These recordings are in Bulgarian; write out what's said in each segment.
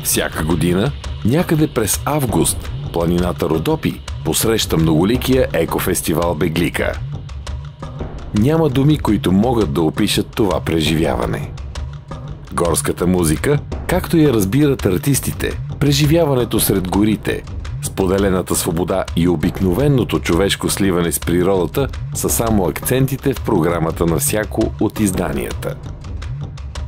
Всяка година, някъде през август, планината Родопи посреща многоликия екофестивал Беглика. Няма думи, които могат да опишат това преживяване. Горската музика, както я разбират артистите, преживяването сред горите, споделената свобода и обикновеното човешко сливане с природата са само акцентите в програмата на всяко от изданията.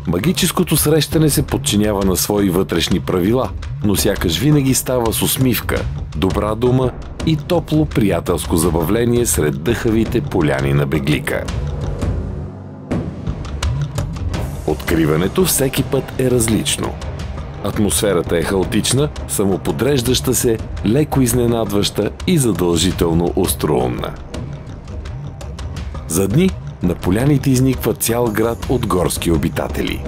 Магическото срещане се подчинява на свои вътрешни правила, но сякаш винаги става с усмивка, добра дума и топло приятелско забавление сред дъхавите поляни на Беглика. Откриването всеки път е различно. Атмосферата е хаотична, самоподреждаща се, леко изненадваща и задължително остроумна. За дни на поляните изниква цял град от горски обитатели.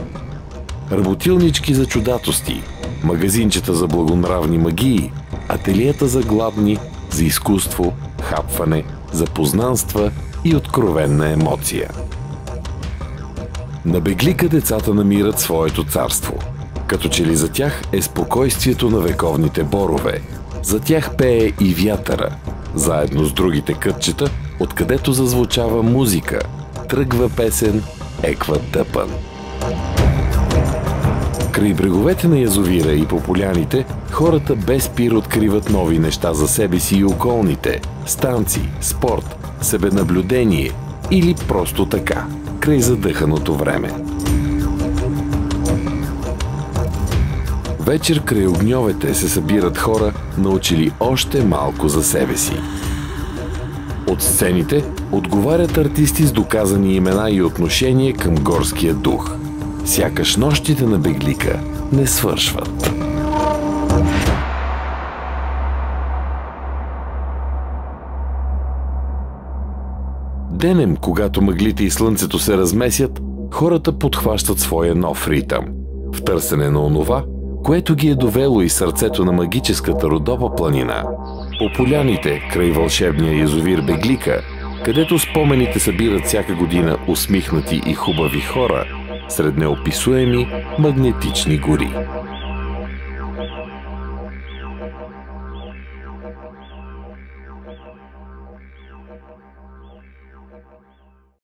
Работилнички за чудатости, магазинчета за благонравни магии, ателиета за гладни, за изкуство, хапване, за познанства и откровенна емоция. На Беглика децата намират своето царство. Като че ли за тях е спокойствието на вековните борове. За тях пее и вятъра, заедно с другите кътчета, откъдето зазвучава музика, тръгва песен, еква тъпън. Край бреговете на язовира и по поляните, хората без спир откриват нови неща за себе си и околните – станции, спорт, себенаблюдение или просто така, край задъханото време. Вечер край огньовете се събират хора, научили още малко за себе си. От сцените отговарят артисти с доказани имена и отношение към горския дух. Сякаш нощите на Беглика не свършват. Денем, когато мъглите и слънцето се размесят, хората подхващат своя нов ритъм. В търсене на онова, което ги е довело и сърцето на магическата Родопа планина. По поляните, край вълшебния язовир Беглика, където спомените събират всяка година усмихнати и хубави хора, сред неописуеми магнетични гори.